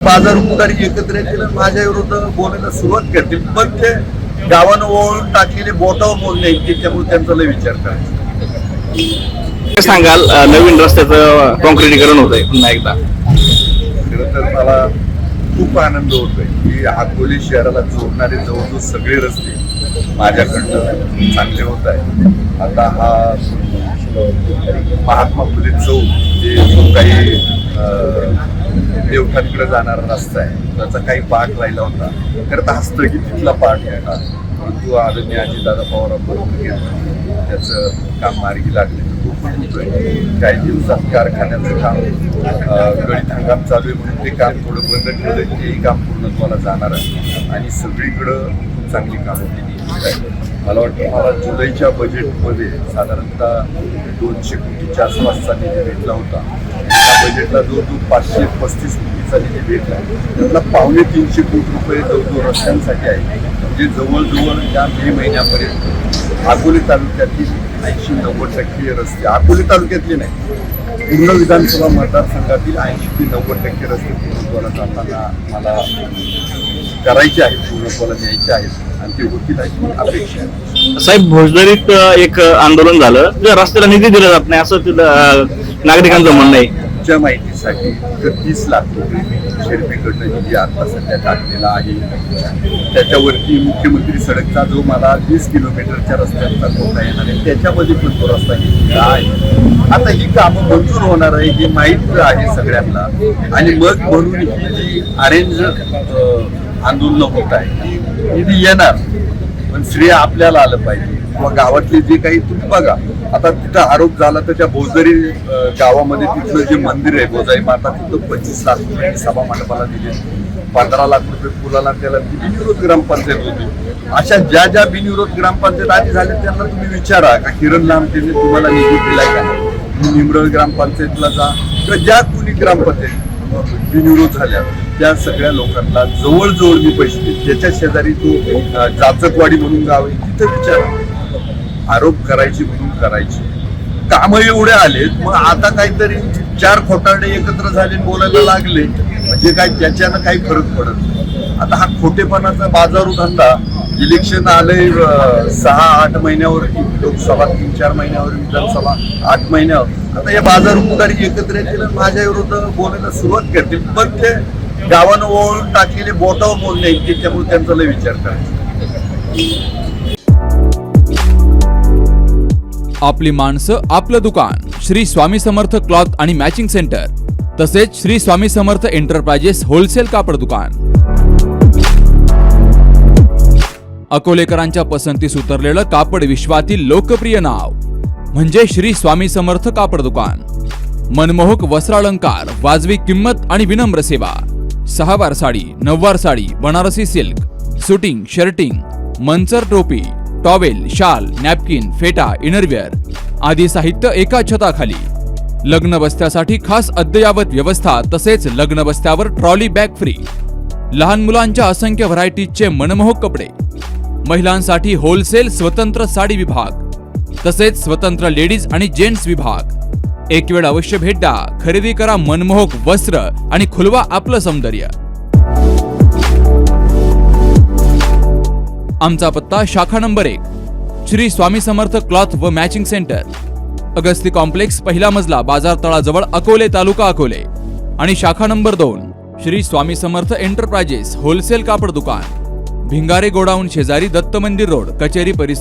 बाजार उपकारी एकत्र येतील आणि माझ्या विरुद्ध बोलायला सुरुवात करतील, पण ते गावानं ओळून टाकलेले बोटावर मोजणे त्याच्यामुळे त्यांचा लय विचार करायचा. सांगाल नवीन रस्त्याचं कॉन्क्रिटीकरण होत आहे पुन्हा एकदा? खरं तर मला खूप आनंद होतोय की अकोले शहराला जोडणारे जवळजवळ सगळे रस्ते माझ्याकडनं चांगले होत आहेत. आता हा महात्मा फुले चौक जे जो काही देवठाणकडे जाणारा रस्ता आहे त्याचा काही पार्ट राहिला होता. खरं तर हा स्थगितीतला पार्ट आहे हा, परंतु आदरणीय अजितदादा पवारांबरोबर घेतलं त्याचं काम मार्गी लागले. तो पण होतोय. काही दिवसात कारखान्याचं काम गळीत हंगाम चालू आहे म्हणून ते काम थोडं बंद ठेवलं, तेही काम पूर्णत्वाला जाणार आहे आणि सगळीकडं खूप चांगली कामं केली. मला वाटतं मला जुलैच्या बजेटमध्ये साधारणतः 200 कोटीच्या आसपासचा निधी भेटला होता. त्या बजेटला जवळजवळ 535 कोटीचा निधी भेटला. त्यातला 350 कोटी रुपये जवळजवळ रस्त्यांसाठी आहे. म्हणजे जवळजवळ या मे महिन्यापर्यंत अकोले तालुक्यातील 80-90% रस्ते, अकोले तालुक्यातले नाही पूर्ण विधानसभा मतदारसंघातील 80 ते 90% रस्ते पूर्णत्वाला जाताना मला करायचे आहेत, पूर्णत्वाला न्यायचे आहेत आणि ते होतील अशी अपेक्षा आहे. साहेब, भोजदरीत एक आंदोलन झालं, रस्त्याला निधी दिला जात नाही असं नागरिकांचं म्हणणं आहे. तुमच्या माहितीसाठी 30 लाख रुपये शेरपीकडनं निधी आता सध्या टाकलेला आहे. त्याच्यावरती मुख्यमंत्री सडकचा जो मला 20 किलोमीटरच्या रस्त्याचा कोटा येणार आहे त्याच्यामध्ये पण तो रस्ता घेतलेला आहे. आता ही कामं मंजूर होणार आहे हे माहीत आहे सगळ्यांना आणि मग म्हणून ही जी अरेंज आंदोलन होत आहे निधी येणार, पण श्रेय आपल्याला आलं पाहिजे. किंवा गावातले जे काही तुम्ही बघा, आता तिथं आरोप झाला तर त्या भोजदरी गावामध्ये तिथलं जे मंदिर आहे भोजाई माता तिथं 25 लाख रुपये सभा मंडपाला दिले, 15 लाख रुपये पुलाला त्याला बिनविरोध ग्रामपंचायत होती. अशा ज्या ज्या बिनविरोध ग्रामपंचायत आधी झाल्या त्यांना तुम्ही विचारा का किरण लांबटेने तुम्हाला निधी दिलाय का? तुम्ही निमरळ ग्रामपंचायतला जा किंवा ज्या कुणी ग्रामपंचायत बिनविरोध झाल्या त्या सगळ्या लोकांना जवळजवळ मी पैसे देते. त्याच्या शेजारी तो जाचकवाडी म्हणून गाव आहे तिथं विचारा. आरोप करायची म्हणून करायची, काम एवढे आलेत मग आता काहीतरी 4 खोटारडे एकत्र झाले बोलायला लागले म्हणजे काय त्याच्यानं काही फरक पडत नाही. आता हा खोटेपणाचा बाजारू धंदा, इलेक्शन आलंय 6-8 महिन्यावरती, लोकसभा 3-4 महिन्यावर, विधानसभा 8 महिन्यावर. आता या बाजार उपकारी एकत्र येतील आणि माझ्या विरुद्ध बोलायला सुरुवात करतील, पण ते गावानं ओळून टाकलेले बोटावर मोजणे त्याच्यामुळे त्यांचा लय विचार करायचा. आपली माणसं आपलं दुकान श्री स्वामी समर्थ क्लॉथ आणि मॅचिंग सेंटर, तसेच श्री स्वामी समर्थ एंटरप्राइजेस होलसेल कापड दुकान. अकोलेकरांच्या पसंतीस उतरलेलं कापड विश्वातील लोकप्रिय नाव म्हणजे श्री स्वामी समर्थ कापड दुकान. मनमोहक वस्त्रालंकार, वाजवी किंमत आणि विनम्र सेवा. 6 वार साडी, 9 वार sari, Banarasi silk, suiting, shirting, Manchar टोपी, टॉवेल, शाल, नॅपकिन, फेटा, इनरवेअर आदी साहित्य एका छताखाली. लग्न बस्त्यासाठी खास अद्ययावत व्यवस्था, तसेच लग्न बस्त्यावर ट्रॉली बॅग फ्री. लहान मुलांच्या असंख्य व्हरायटीजचे मनमोहक कपडे. महिलांसाठी होलसेल स्वतंत्र साडी विभाग, तसेच स्वतंत्र लेडीज आणि जेंट्स विभाग. एक वेळ अवश्य भेट द्या. खरेदी करा मनमोहक वस्त्र आणि खुलवा आपलं सौंदर्य. आमचा पत्ता शाखा नंबर 1 श्री स्वामी समर्थ क्लॉथ व मॅचिंग सेंटर, अगस्ती कॉम्प्लेक्स, पहिला मजला, बाजार तळाजवळ, अकोले, तालुका अकोले. आणि शाखा number 2 Shri Swami Samarth enterprises wholesale कापड दुकान, भिंगारे गोडाऊन शेजारी, दत्त मंदिर रोड, कचेरी परिसर,